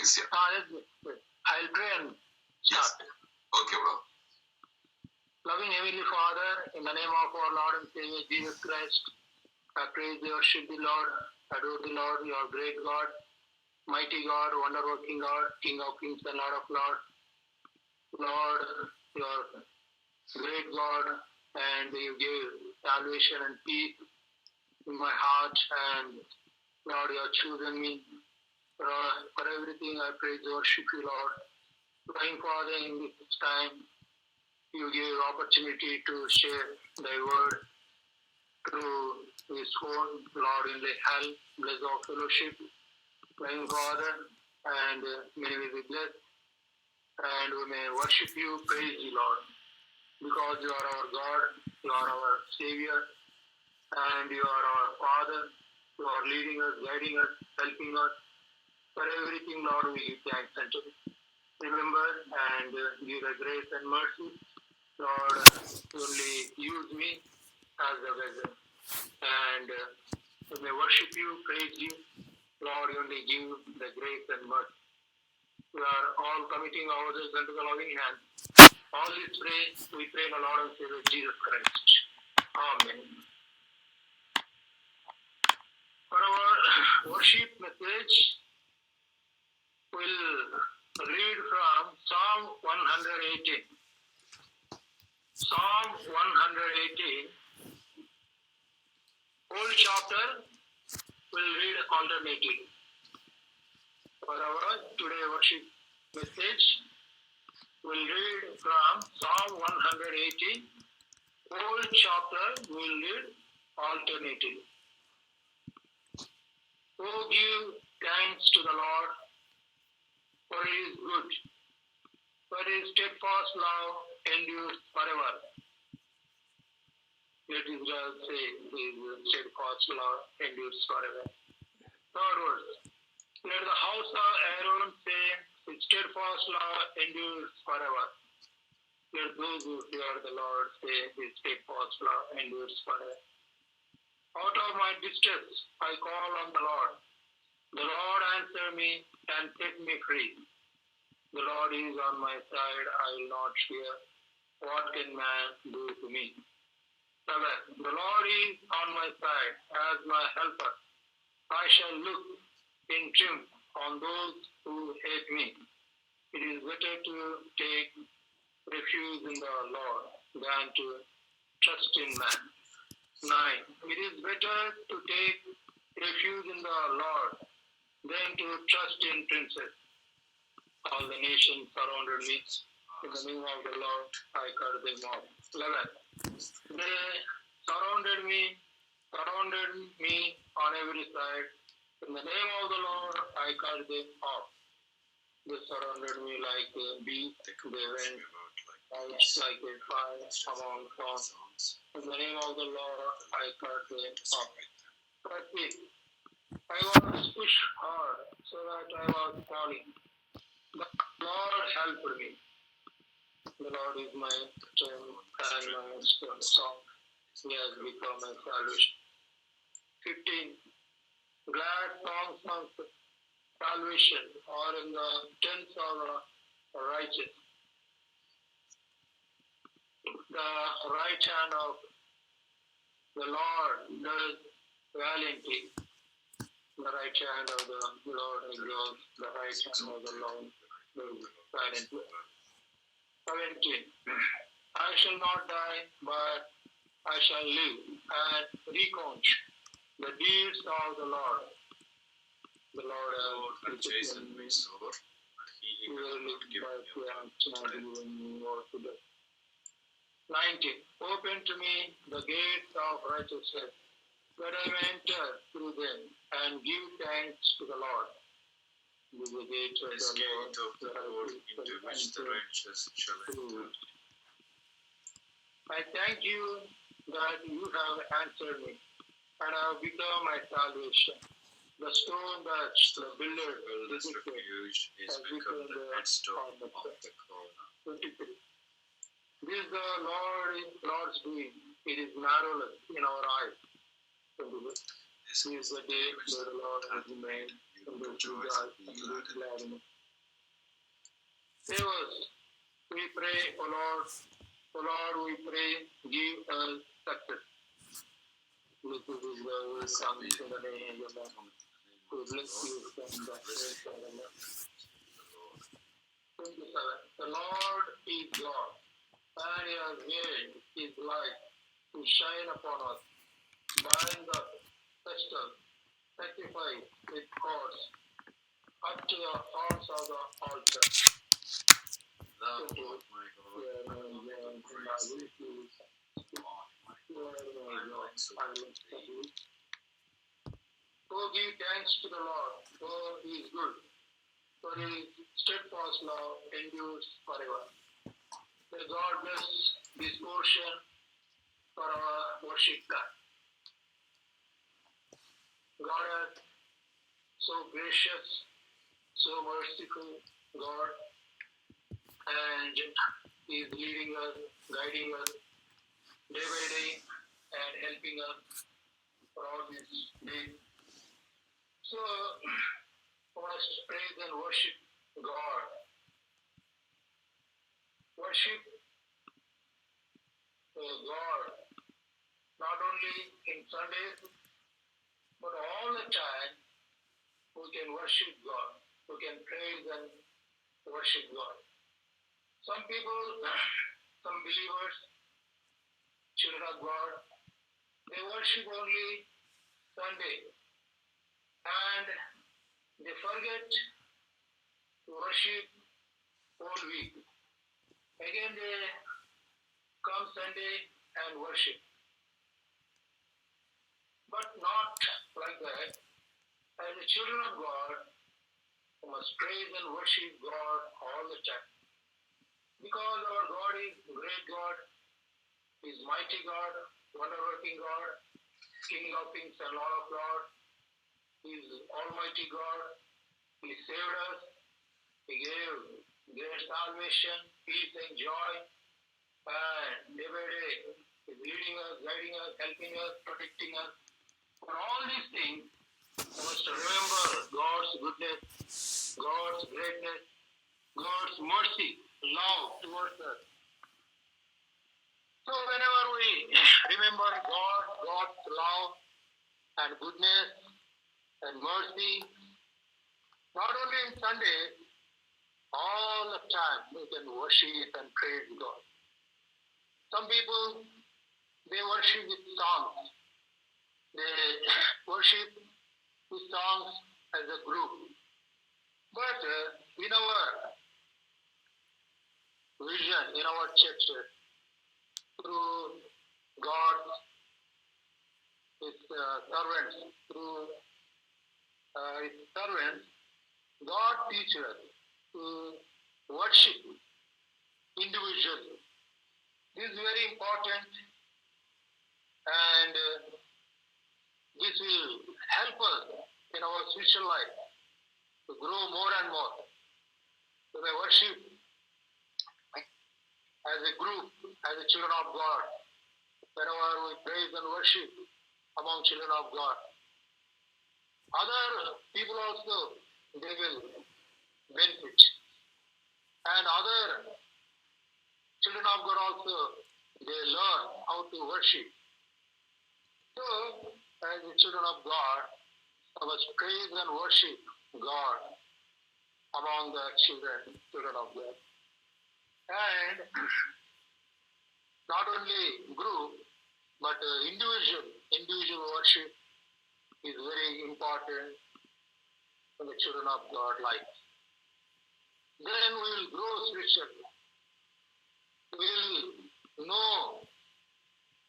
please. Yeah. I'll pray and Yes. start. Okay, bro. Loving Heavenly Father, in the name of our Lord and Savior Jesus Christ, I praise you, worship the Lord, adore the Lord, your great God, mighty God, wonder-working God, King of kings and Lord of lords. Lord, your great God, and you give salvation and peace in my heart, and Lord, you have chosen me. For everything I praise and worship you, Lord. Praying, Father, in this time, you give opportunity to share thy word through this phone, Lord, in the help, bless our fellowship. Praying, Father, and may we be blessed, and we may worship you, praise you, Lord, because you are our God, you are our Savior, and you are our Father. You are leading us, guiding us, helping us. For everything, Lord, we give thanks unto you. Remember and give the grace and mercy. Lord, only use me as a vessel. And we may worship you, praise you. Lord, only give the grace and mercy. We are all committing ourselves into the loving hand. All this we pray in the Lord and Savior Jesus Christ. Amen. For our worship message, we'll read from Psalm 118. Psalm 118, whole chapter, we'll read alternately. For our today worship message, we'll read from Psalm 118, whole chapter, we'll read alternately. Oh, give thanks to the Lord, for he is good, for his steadfast love endures forever. Let Israel say, his steadfast love endures forever. Third verse. Let the house of Aaron say, his steadfast love endures forever. Let those who fear the Lord say, his steadfast love endures forever. Out of my distress, I call on the Lord. The Lord answer me and set me free. The Lord is on my side, I will not fear. What can man do to me? 7. The Lord is on my side as my helper. I shall look in triumph on those who hate me. It is better to take refuge in the Lord than to trust in man. 9. It is better to take refuge in the Lord than to trust in princes. All the nations surrounded me. In the name of the Lord, I cut them off. 11. They surrounded me on every side. In the name of the Lord, I cut them off. They surrounded me like a beast. They went out like a fire among thorns. In the name of the Lord, I cut them off. 13. I was pushed hard so that I was falling. The Lord helped me. The Lord is my strength and my song. He has become my salvation. 15. Glad songs of salvation are in the tents of the righteous. The right hand of the Lord does valiantly. The right hand of the Lord exalts. The right hand of the Lord does valiantly. 17. I shall not die, but I shall live and recount the deeds of the Lord. The Lord has chastened me sore, but he will not give me more to do. 19. Open to me the gates of righteousness, that I may enter through them and give thanks to the Lord. The gate of the Lord into which the righteous shall enter. I thank you that you have answered me and have become my salvation. The stone that the builder rejected has become the headstone of the corner. 23. This is the Lord's doing. It is marvelous in our eyes. This is the day that the Lord has made. and rejoice and be glad in it. Save us, we pray, O Lord. O Lord, we pray, give us success. This is the will come in the name of the Lord. We bless you from the praise of the Lord. 27. The Lord is God, and He has made His light to shine upon us. Bind the festal sacrifice with cords up to the horns of the altar. Thou, Lord my God, the praise Oh, give thanks to the Lord, for He is good, for His steadfast love endures forever. May God bless this portion for our worship God. God is so gracious, so merciful, God, and He is leading us, guiding us day by day, and helping us for all these days. So, first, praise and worship God. Worship God, not only in Sundays, but all the time, we can worship God. We can praise and worship God. Some people, some believers, children of God, they worship only Sunday, and they forget to worship whole week. Again, they come Sunday and worship. But not like that. As the children of God, we must praise and worship God all the time. Because our God is great God, He is mighty God, wonder-working God, King of kings and Lord of lords. He is Almighty God. He saved us. He gave great salvation, peace and joy. And day by day, He is leading us, guiding us, helping us, protecting us. For all these things, we must remember God's goodness, God's greatness, God's mercy, love towards us. So whenever we remember God, God's love and goodness and mercy, not only in Sunday, all the time we can worship and praise God. Some people, they worship with songs. They worship with songs as a group. But in our vision, in our church, through God's His servants, God teaches us to worship individually. This is very important, and this will help us in our spiritual life to grow more and more. We may worship as a group, as a children of God, whenever we praise and worship among children of God. Other people also, they will benefit. And other children of God also, they learn how to worship. So, as the children of God, we must praise and worship God among the children of God. And not only group, but individual worship is very important in the children of God life. Then we will grow spiritually. We will know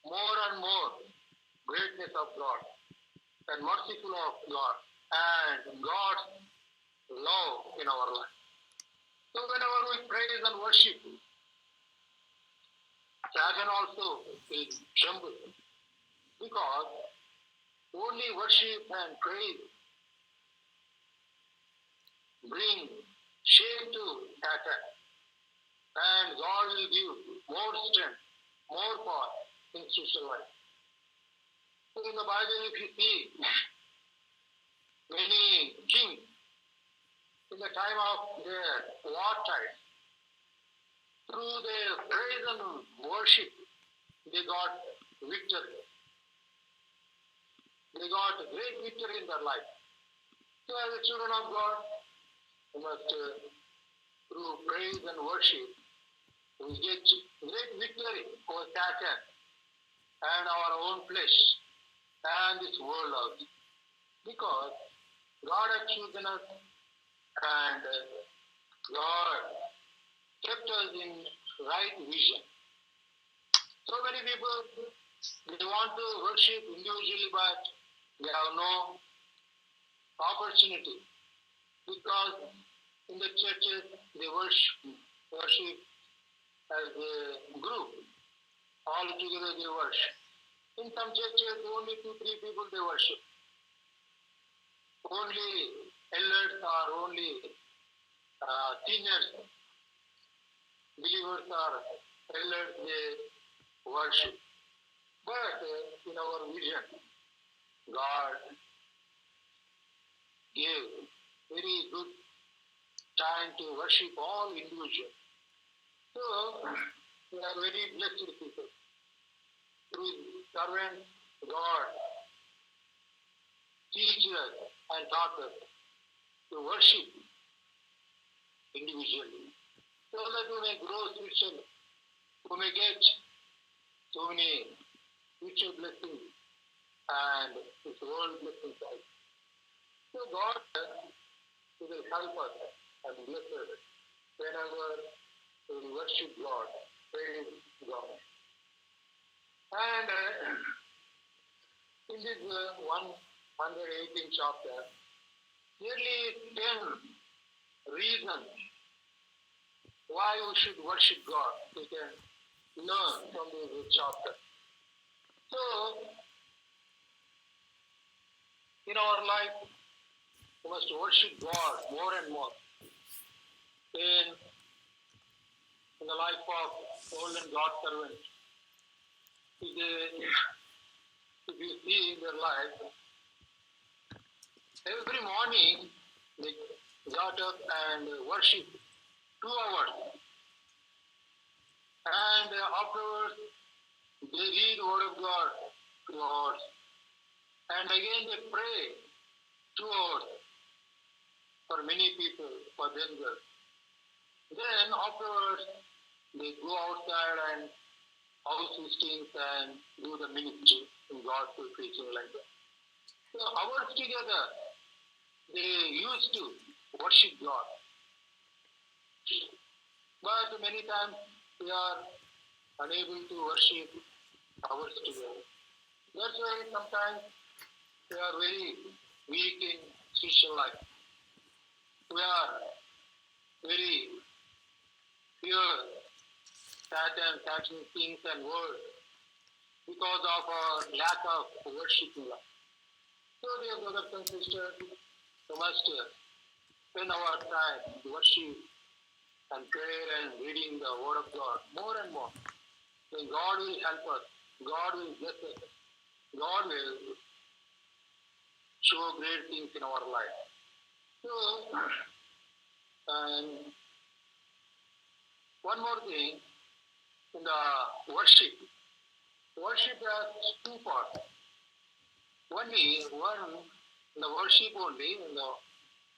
more and more greatness of God and merciful of God and God's love in our life. So whenever we praise and worship, Satan also will tremble, because only worship and praise bring shame to Satan, and God will give more strength, more power in social life. So in the Bible, if you see, many kings in the time of their wartime, through their praise and worship, they got victory. They got great victory in their life. So as a children of God, we must, through praise and worship, we get great victory over Satan and our own flesh and this world also. Because God has chosen us and God kept us in right vision. So many people, they want to worship individually, but they have no opportunity because in the churches they worship as a group. All together they worship. In some churches, only 2-3 people they worship. Only elders or only seniors, believers or elders, they worship. But in our vision, God gave very good time to worship all individuals. So, we are very blessed people. Through servant, God teaches us and taught us to worship individually. So that we may grow spiritually, we may get so many future blessings and this world blessings also. So God will help us and bless us whenever we worship God, praise God. And in this 118th chapter, nearly 10 reasons why we should worship God. We can learn from this chapter. So, in our life, we must worship God more and more. In the life of golden God servants, if you see in their life, every morning they got up and worship 2 hours. And afterwards, they read the word of God 2 hours. And again they pray 2 hours for many people, for themselves. Then afterwards, they go outside and house visitings and do the ministry in gospel preaching like that. So hours together, they used to worship God. But many times we are unable to worship hours together. That's why sometimes we are very weak in spiritual life. We are very fear Satan things and words because of our lack of worshiping life. So dear brothers and sisters, we must spend our time to worship and prayer and reading the word of God more and more. Then God will help us. God will bless us. God will show great things in our life. So, and one more thing, in the worship has 2 parts. In the worship only, in the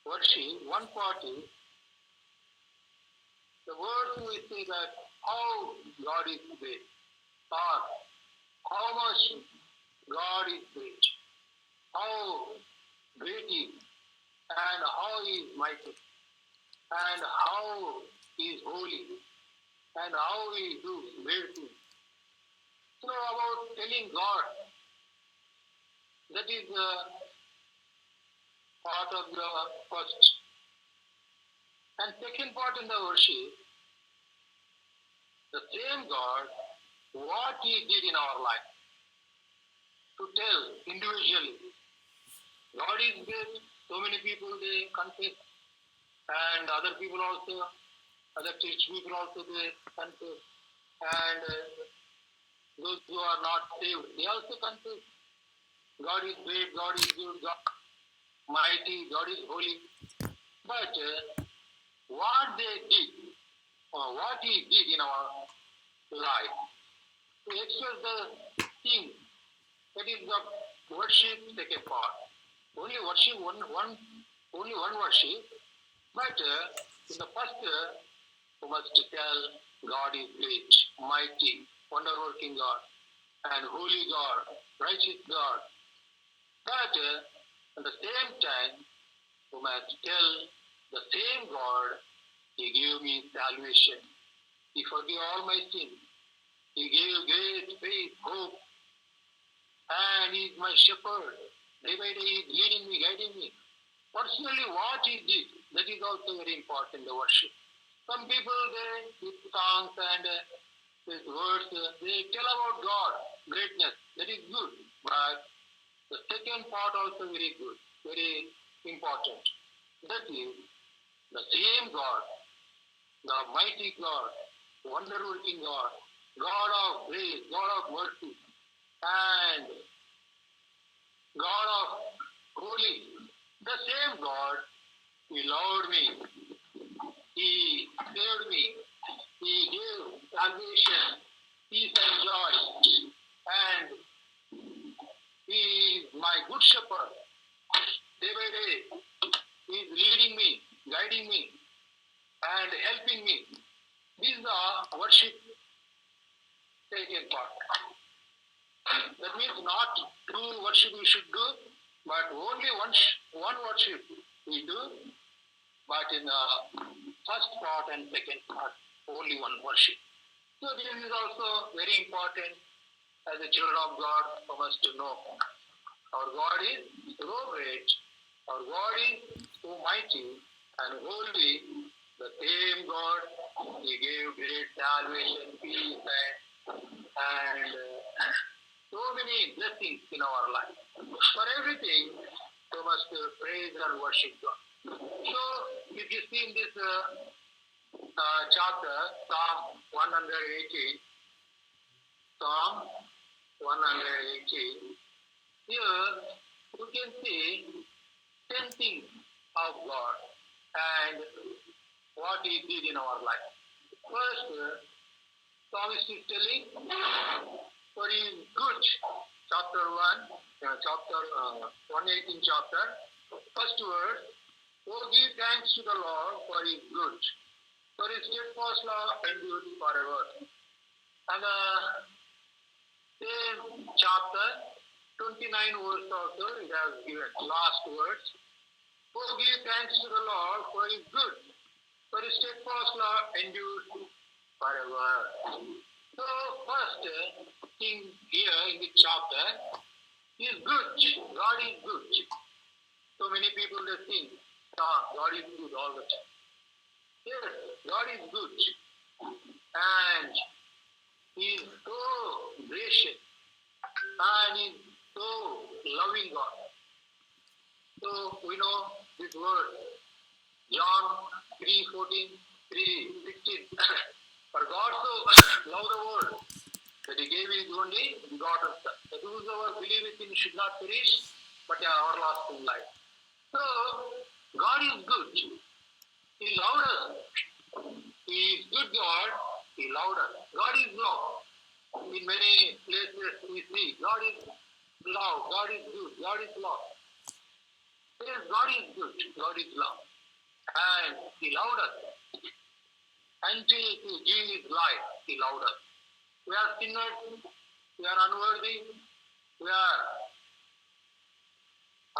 worship, one part is the word we say that how God is great, or how much God is great, how great he is, and how he is mighty, and how he is holy, and how he does great things. So about telling God, that is the part of the first. And second part in the worship, the same God, what he did in our life. To tell individually, God is great. So many people they confess, and other people also, other church people also they confess, and those who are not saved, they also confess. God is great, God is good, God is mighty, God is holy. But what they did, or what he did in our life, to express the thing, that is the worship second part. Only worship only one worship, but in the first, you must tell God is great, mighty, wonder-working God, and holy God, righteous God. But at the same time, you must tell the same God, He gave me salvation. He forgave all my sins. He gave great faith, hope, and He is my shepherd. Day by day, He is leading me, guiding me. Personally, what He did, that is also very important, the worship. Some people, they, with songs and with words, they tell about God, greatness. That is good. But the second part also very good, very important. That is the same God, the mighty God, wonder-working God, God of grace, God of mercy, and God of holy. The same God, He loved me, He saved me, He gave salvation, peace and joy, and He is my good shepherd. Day by day, He is leading me, guiding me, and helping me. This is the worship second part. That means not two worship we should do, but only one worship we do, but in the first part and second part, only one worship. So this is also very important as a children of God for us to know. Our God is so great, our God is so mighty and holy, the same God, He gave great salvation, peace, and so many blessings in our life. For everything, we must praise and worship God. So, if you see in this chapter, Psalm 118, Psalm 118, here you can see 10 things of God and what He did in our life. First, Psalmist is telling, for He is good. Chapter 118 chapter, first word, oh, give thanks to the Lord for His good, for His steadfast love endures forever. And same chapter, 29 words also, it has given last words. Oh, give thanks to the Lord for His good, for His steadfast love endures forever. So, first thing here in this chapter is good. God is good. So many people they think, God is good all the time. Yes, God is good. And He is so gracious and He is so loving God. So we know this word, John 3:14, 3:16. For God so loved the world that He gave His only begotten Son, that whosoever believeth in Him should not perish, but have everlasting life. So God is good. He loved us. He is good God. He loved us. God is love. In many places we see God is love. God is good. God is love. Yes, God is good. God is love. And He loved us. Until He gave His life, He loved us. We are sinners. We are unworthy. We are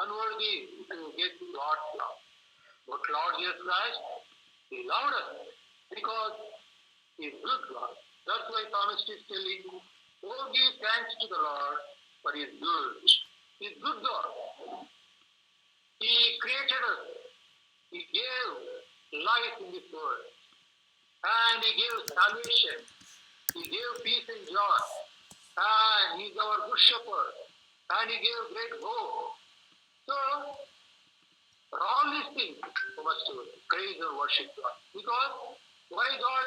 unworthy to get God's love. But Lord Jesus Christ, He loved us because He is good God. That's why Psalmist is telling, oh, give thanks to the Lord for His good. He is good God. He created us. He gave life in this world. And He gave salvation. He gave peace and joy. And He is our good shepherd. And He gave great hope. So, for all these things, we must praise and worship God. Because why God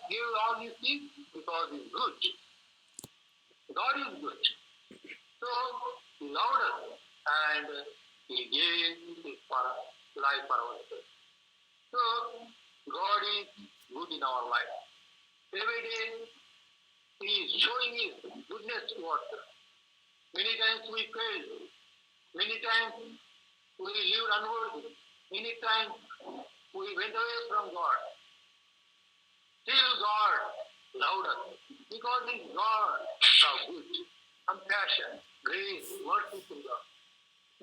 gave all these things? Because He is good. God is good. So, He loved us and He gave His life for our sake. So, God is good in our life. Every day, He is showing His goodness towards us. Many times we failed. Many times we lived unworthy. Many times we went away from God. Still God loved us because He is God of good, compassion, grace, merciful God.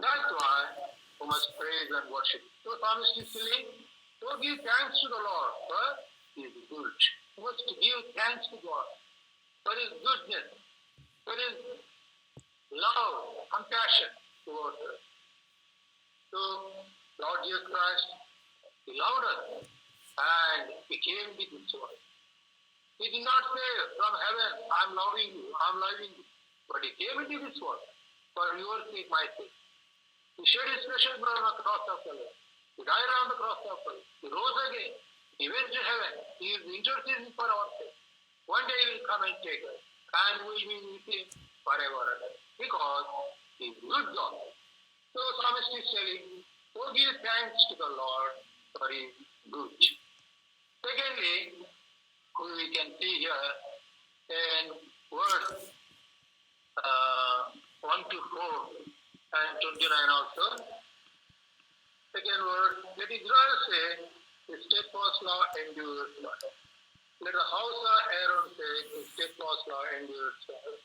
That's why we must praise and worship. So psalmist is saying, so give thanks to the Lord, for He is good. We must give thanks to God for His goodness, for His love, compassion towards us. So Lord Jesus Christ, He loved us and He came to this world. He did not say from heaven, I'm loving you, I'm loving you. But He came into this world for your sake, my sake. He shed His precious blood on the cross of Calvary. He died on the cross of Calvary. He rose again. He went to heaven. He is interceding for our sake. One day He will come and take us, and we will be with Him forever and ever. Because He is good God. So psalmist is telling, oh, give thanks to the Lord for His good. Secondly, we can see here in verse 1 to 4 and 29 also. Second word, let Israel say, His steadfast law endures forever. Let the house of Aaron say, His steadfast law endures forever.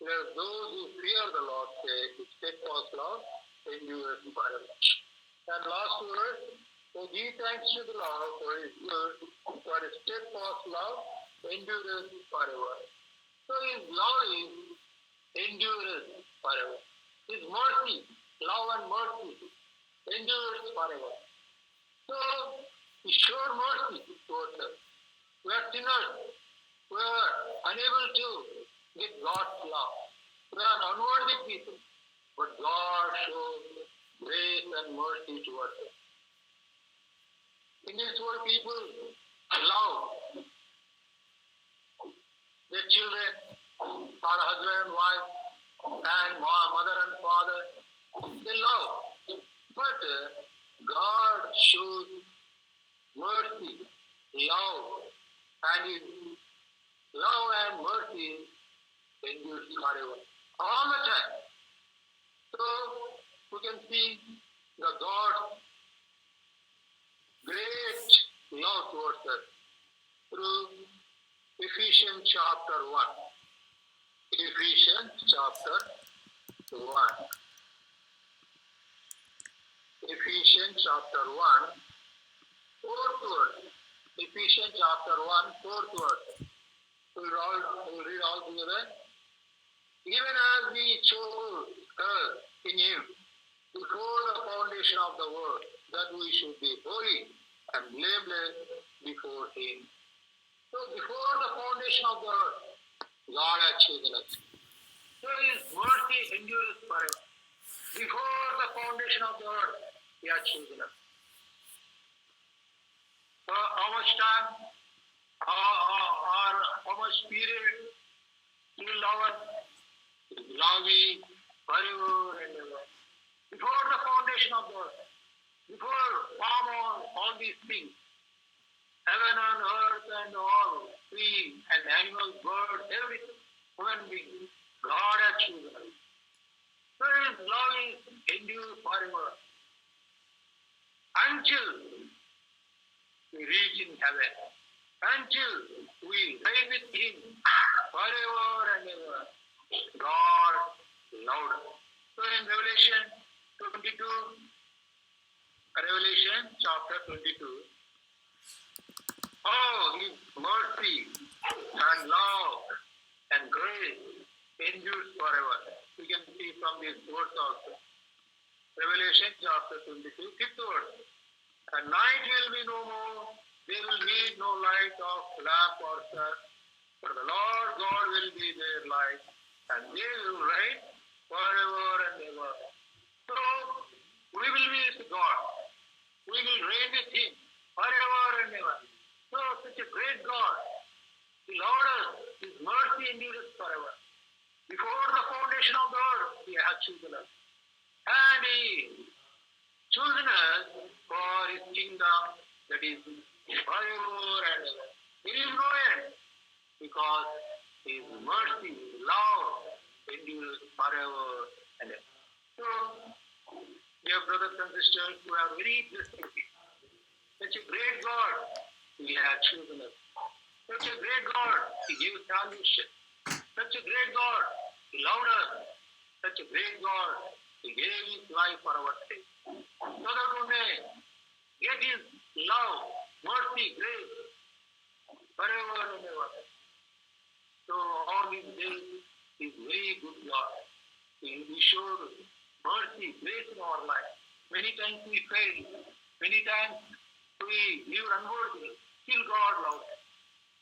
Let those who fear the Lord say, His steadfast law endures forever. And last word, so give thanks to the Lord for His good, for His steadfast love endures forever. So His love is endures forever. His mercy, love and mercy endures forever. So He showed mercy towards us. We are sinners. We are unable to get God's love. We are unworthy people. But God shows grace and mercy towards us. In this world, people love their children, or husband and wife, and mother and father. They love. But God shows mercy, love, and His love and mercy endures forever. All the time. So we can see the God's great love towards us through Ephesians chapter 1. Ephesians chapter 1. Ephesians chapter 1, fourth word. Ephesians chapter 1, fourth word. We'll read all together. Even as we chose us in Him before the foundation of the world, that we should be holy and blameless before Him. So before the foundation of the earth, God had chosen us. So His mercy endures forever. Before the foundation of the earth, He had chosen us. So how much time or how much period He will love us? He will love me forever and ever. Before the foundation of the earth, before all these things, heaven and earth and all, trees and animals, birds, everything, human beings, God has chosen us. So His love is endure forever until we reach in heaven, until we reign with Him forever and ever. God loved us. So in Revelation 22, Revelation chapter 22, oh, His mercy and love and grace endures forever. We can see from this verse also. Revelation chapter 22, fifth verse. And night will be no more. They will need no light of lamp or sun. For the Lord God will be their light, and they will reign forever and ever. So we will be with God. We will reign with Him forever and ever. So such a great God. He loved us. His mercy endures forever. Before the foundation of the earth, He has chosen us. And He chosen us for His kingdom that is forever and ever. There is no end because His mercy, His love endures forever and ever. So, dear brothers and sisters, we are very blessed. Such a great God, He has chosen us. Such a great God, He gave salvation. Such a great God, He loved us. Such a great God, He gave His life for our sake. So that we may get His love, mercy, grace forever and ever. So all His days is very good God. He showed mercy, grace in our life. Many times we failed. Many times we lived unworthy. Still God loved us.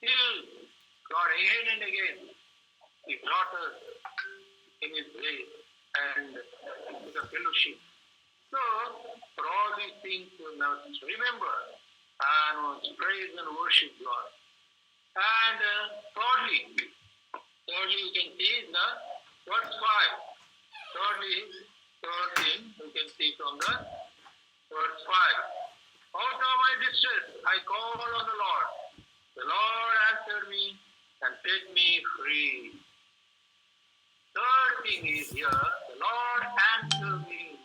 Still God again and again He brought us in His grace and into the fellowship. So, for all these things, we must remember and must praise and worship God. And thirdly, we can see the verse 5. Third thing we can see from the verse 5. Out of my distress, I called on the Lord. The Lord answered me and set me free. Third thing is here, the Lord answered me.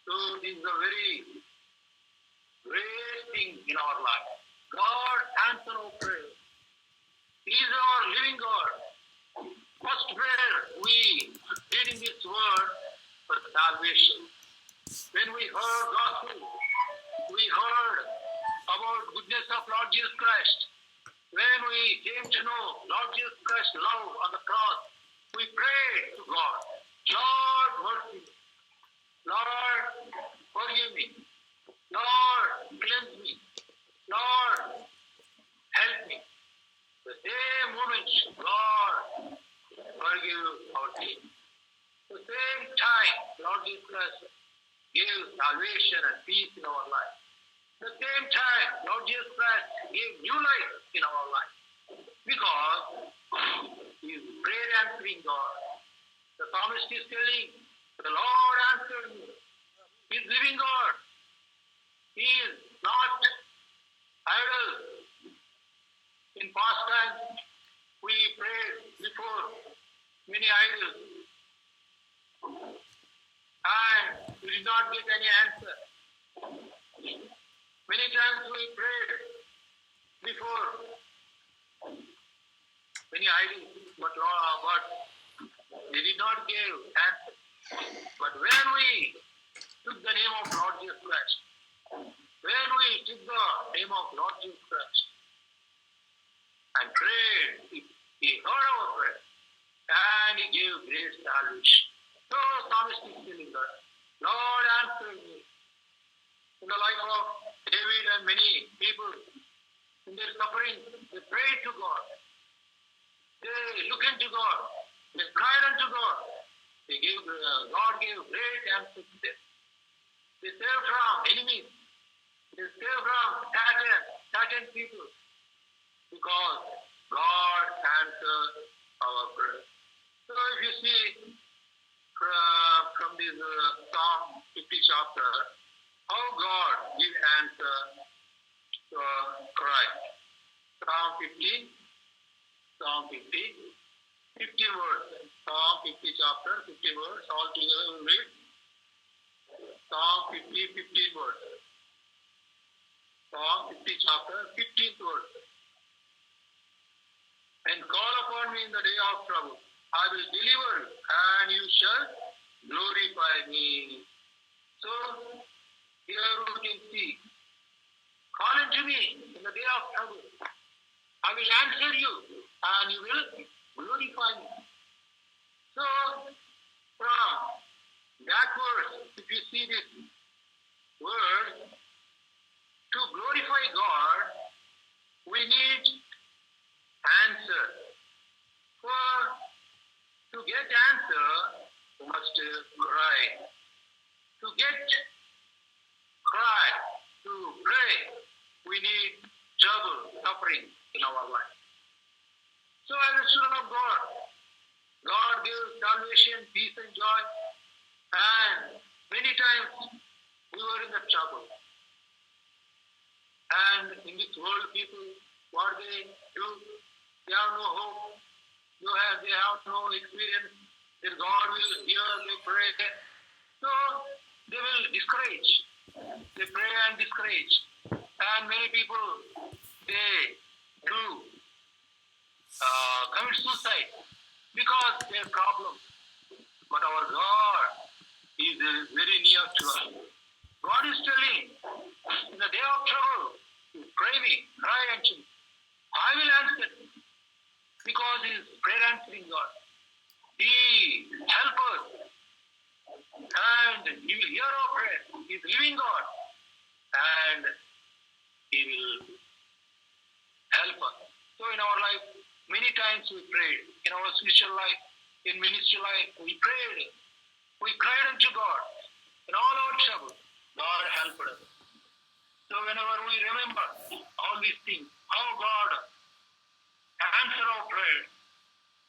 So this is a very great thing in our life. God answers our prayer. He is our living God. First prayer we read in this word for salvation. When we heard gospel, we heard about goodness of Lord Jesus Christ. When we came to know Lord Jesus Christ's love on the cross, we prayed to God, Lord, mercy me. Lord, forgive me. Lord, cleanse me. Lord, help me. The same moment, God, forgive our sins. The same time, Lord Jesus Christ gave salvation and peace in our life. The same time, Lord Jesus Christ gave new life in our life. Because He is prayer answering God. The psalmist is telling, the Lord answered me. He is living God. He is not idle. In past times, we prayed before many idols. And we did not get any answer. Many times we prayed before many idols, but they did not give answer. But when we took the name of Lord Jesus Christ, when we took the name of Lord Jesus Christ and prayed, He heard our prayer and He gave great salvation. So psalmist is telling us, Lord answered me. In the life of David and many people, in their suffering, they prayed to God. They looked into God. They cried unto God. God gave great answer to them. They saved from enemies. They saved from Satan people. Because God answered our prayer. So if you see from this Psalm 50 chapter, how God gives answer to Christ. Psalm 50, 50 verse. Psalm 50 chapter, 50 verse. All together we read. Psalm 50, 15 verse. Psalm 50 chapter, 15th verse. And call upon me in the day of trouble. I will deliver you, and you shall glorify me. So, here we can see, call unto me in the day of trouble. I will answer you, and you will glorify me. So, from that verse, if you see this word, to glorify God, we need answer. To get answer, we must cry. To get cry, to pray, we need trouble, suffering in our life. So as a children of God, God gives salvation, peace and joy. And many times we were in the trouble. And in this world, people, what they do, they have no hope. They have no experience that God will hear their prayer. So they will discourage. They pray and discourage. And many people, they do commit suicide because their problem. But our God is very near to us. God is telling, in the day of trouble, pray me, cry unto me. I will answer because He is prayer answering God. He help us and He will hear our prayer. He is living God and He will help us. So in our life, many times we prayed. In our spiritual life, in ministry life, we prayed. We cried unto God. In all our trouble, God helped us. So whenever we remember all these things, how God answered our prayer.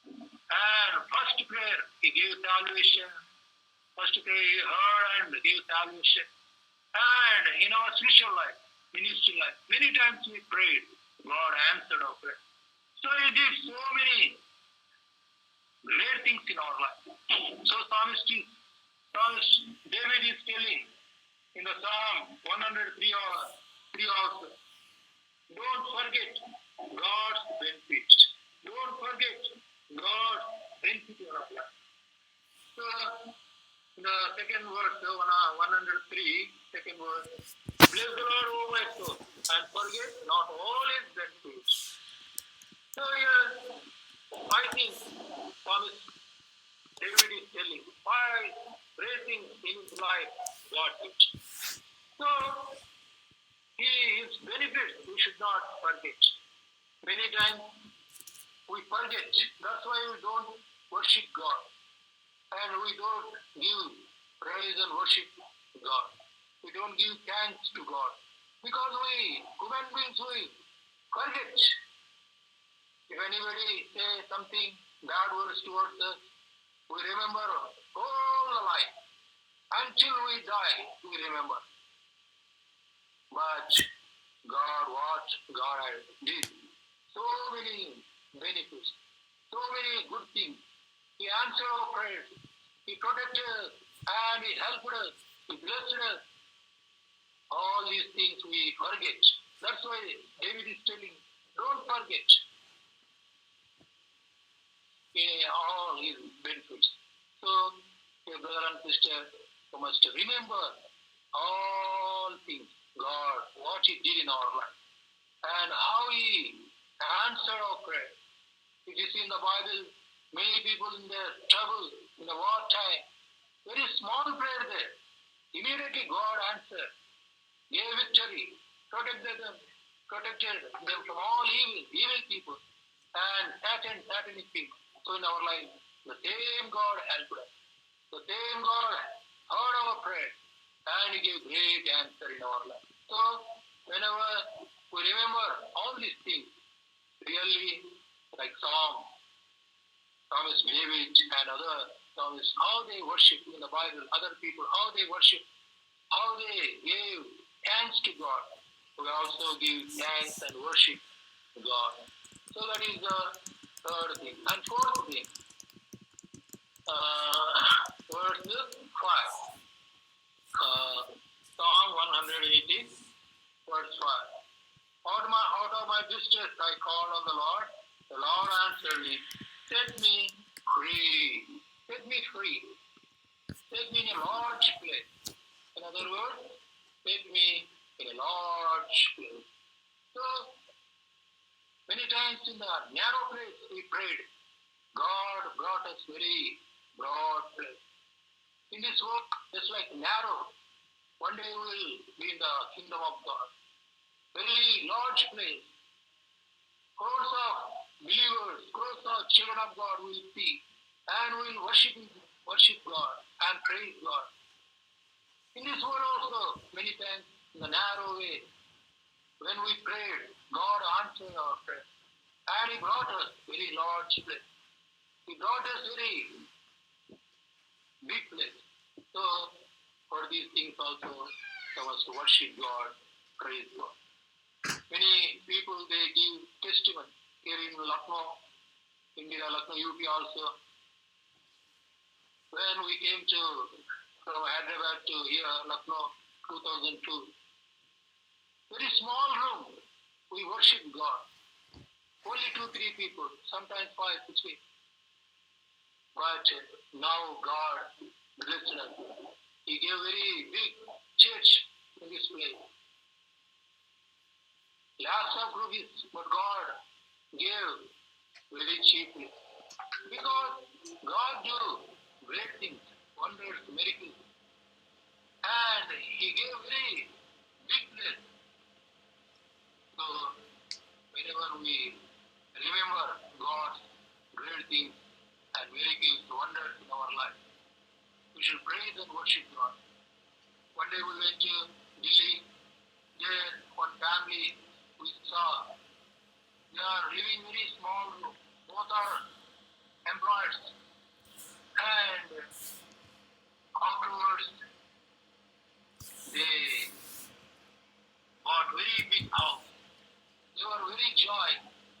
And first prayer, He gave salvation. First prayer, He heard and gave salvation. And in our spiritual life, ministry life, many times we prayed, God answered our prayer. So He did so many great things in our life. So Psalmist David is telling in the Psalm 103 also, don't forget God's benefit. Don't forget God's benefit in our life. So the second verse, 103, second verse, bless the Lord, O my soul, and forget not all His benefits. So here, I think Psalmist David is telling why praising in his life God did. So His benefits we should not forget. Many times we forget. That's why we don't worship God. And we don't give praise and worship to God. We don't give thanks to God. Because we, human beings, we forget. If anybody says something bad words towards us, we remember all the life. Until we die, we remember. But God, what God did, so many benefits, so many good things. He answered our prayers. He protected us and He helped us. He blessed us. All these things we forget. That's why David is telling, don't forget all His benefits. So, dear brother and sister, you must remember all things, God, what He did in our life, and how He answered our prayer. If you see in the Bible, many people in their trouble, in the wartime, very small prayer there. Immediately God answered, gave victory, protected them from all evil people, and satanic people. So in our life, the same God helped us. The same God heard our prayer, and He gave great answer in our life. So whenever we remember all these things, really, like Psalmist David and other psalmists, how they worship in the Bible, other people, how they worship, how they gave thanks to God. We also give thanks and worship to God. So that is the third thing. And fourth thing, verse 5. Psalm 180, verse 5. Out of my distress I called on the Lord. The Lord answered me, set me free. Set me free. Set me in a large place. In other words, set me in a large place. So, many times in the narrow place we prayed. God brought us very broad place. In this world, just like narrow, one day we will be in the kingdom of God. Very large place. Crores of believers, crores of children of God will see and will worship God and praise God. In this world also, many times in the narrow way, when we prayed, God answered our prayer. And He brought us very large place. He brought us very big place. So, for these things also, we must worship God, praise God. Many people, they give testimony here in Lucknow, India, Lucknow, UP also. When we came from Hyderabad to here, Lucknow, 2002, very small room, we worship God. Only 2-3 people, sometimes 5-6 people. But now God blessed us. He gave very big church in this place. Lots of rupees, but God gave very cheaply. Because God do great things, wonders, miracles. And He gave very big place. So whenever we remember God's great things and miracles, wonders in our life, we should praise and worship God. One day we went to Delhi. There, one family we saw, they are living very small room. Both are employees. And afterwards, they bought very big house. They were very joy,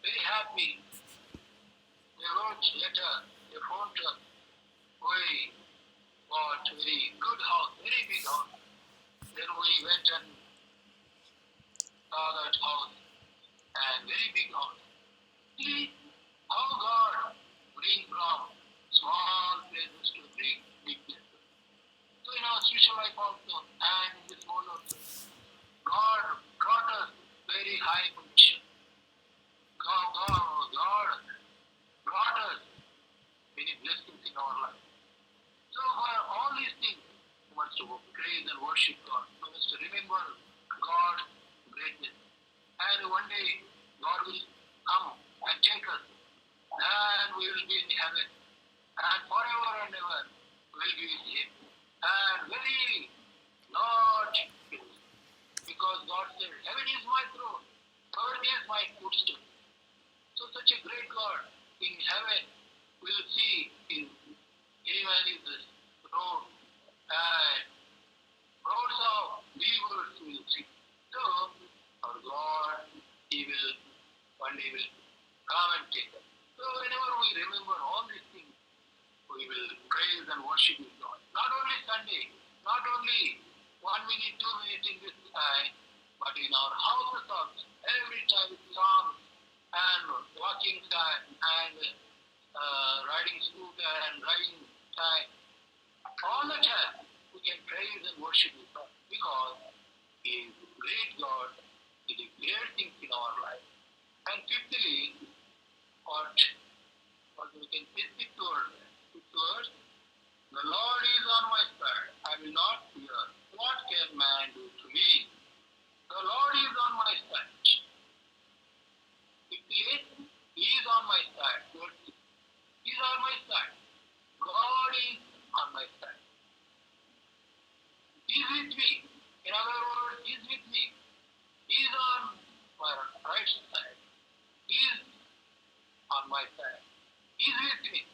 very happy. They wrote letter, they phoned us. We bought very good house, very big house. Then we went and saw that house, and very big house. See how God bring from small places to big places. So in our spiritual life also, and in this world also, God brought us very high position. God brought us many blessings in our life. So for all these things, we must praise and worship God. We must remember God's greatness. And one day, God will come and take us, and we will be in heaven. And forever and ever, we will be with Him. And very large things. Because God said, heaven is my throne, earth is my footstool. So such a great God in heaven will see Him. Even is the throne, and crowds of believers will see. So our God, He will one day will come and take us. So whenever we remember all these things, we will praise and worship God. Not only Sunday, not only 1 minute, 2 minutes in this time, but in our houses also. Every time with songs and walking time and riding scooter and driving time. All the time we can praise and worship God because He is a great God. He did great things in our life. And fifthly, what we can say fifth word, the Lord is on my side. I will not fear. What can man do to me? The Lord is on my side. Fifthly, He is on my side. He is on my side. God is on my side. He is with me. In other words, He is with me. He is on my right side. He is on my side. He is with me.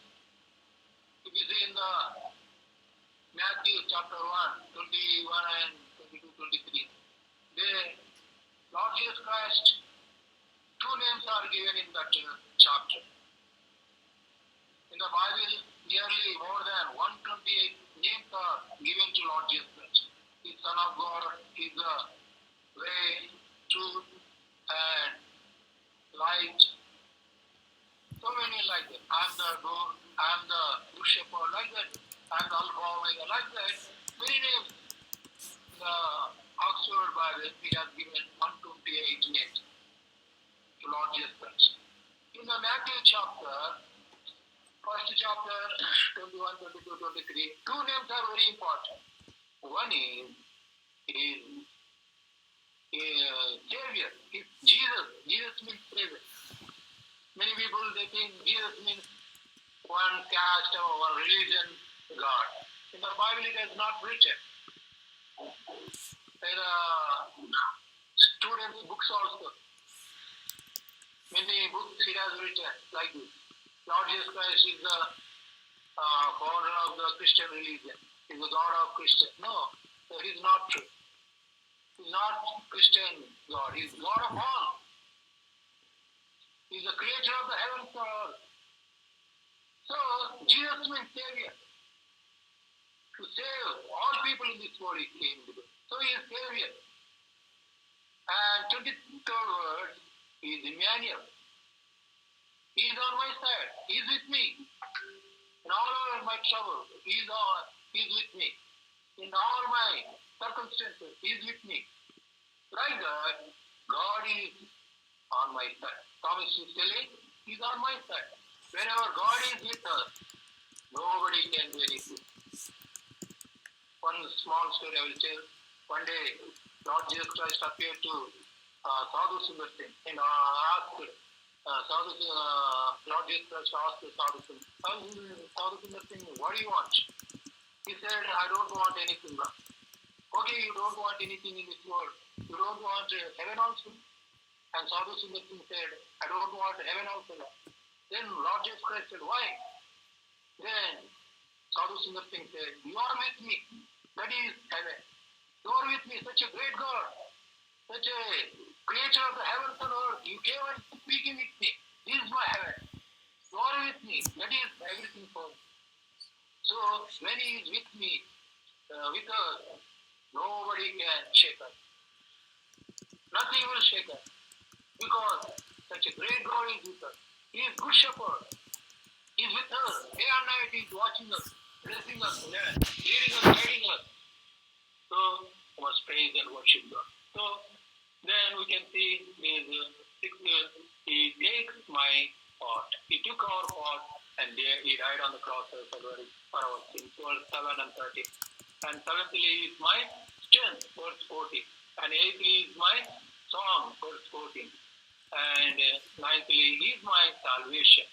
If you see in the Matthew chapter 1, 21 and 22, 23, there, Lord Jesus Christ, 2 names are given in that chapter. In the Bible, nearly more than 128 names are given to Lord Jesus Christ. He is Son of God, He is the way, truth, and light. So many like that. I am the door, I am the good shepherd, like that. I am the Alpha Omega, like that. Many names. The Oxford Bible, we have given 128 names to Lord Jesus Christ. In the Matthew chapter, first chapter 21, 22, 23, 2 names are very important. One is Savior, is Jesus. Jesus means Savior. Many people, they think Jesus means one caste or one religion God. In the Bible, it is not written. In students' books also, many books it has written like this. Lord Jesus Christ is the founder of the Christian religion. He is the God of Christians. No, that is not true. He's not Christian God. He's God of all. He's the creator of the heavens and earth. So, Jesus means Savior. To save all people in this world, He came to do. So, He is Savior. And 23rd verse, He is Emmanuel. He is on my side. He is with me. In all my trouble, He is with me. In all my circumstances, He is with me. Like that, God is on my side. Thomas is telling, He's on my side. Whenever God is with us, nobody can do anything. One small story I will tell. One day, Lord Jesus Christ appeared to Sadhu Sundar Singh and asked Lord Jesus Christ asked Sadhu Sundar Singh, what do you want? He said, I don't want anything. Okay, you don't want anything in this world. You don't want heaven also? And Sadhu Sundar Singh said, I don't want heaven also. Then Lord Jesus Christ said, why? Then Sadhu Sundar Singh said, you are with me. That is heaven. You are with me, such a great God, such a creator of the heavens and earth. You came and speaking with me. This is my heaven. You are with me. That is everything for me. So when He is with me, with us, nobody can shake us. Nothing will shake us. Because such a great God is with us. He is good shepherd. He is with us. Day and night He is watching us, blessing us, leading us, guiding us. So we must praise and worship God. So then we can see this sixth verse. He takes my part. He took our part and He died on the cross for our sins. Verse 7 and 13. And seventhly is my strength, verse 14. And eighthly is my song, verse 14. And ninthly is my salvation,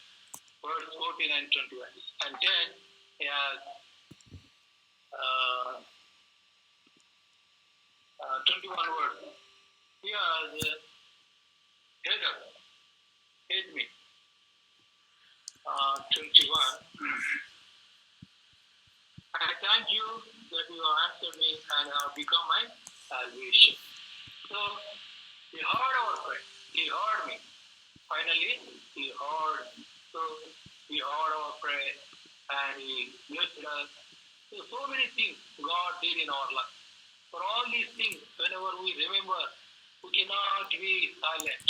verse 14 and 21. And 10 is 21 words. He has hate me. 21. I thank you that you have answered me and have become my salvation. So He heard our prayer. He heard me. Finally, He heard me. So He heard our prayer and He blessed us. So many things God did in our life. For all these things, whenever we remember, we cannot be silent.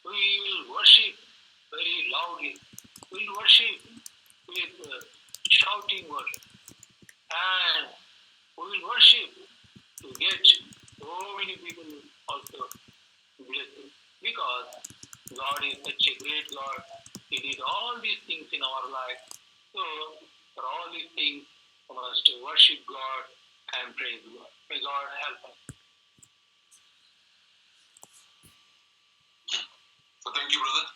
We will worship very loudly. We will worship with shouting worship. And we will worship to get so many people also blessed. Because God is such a great God. He did all these things in our life. So, for all these things, we must worship God and praise God. May God help us. So thank you, brother.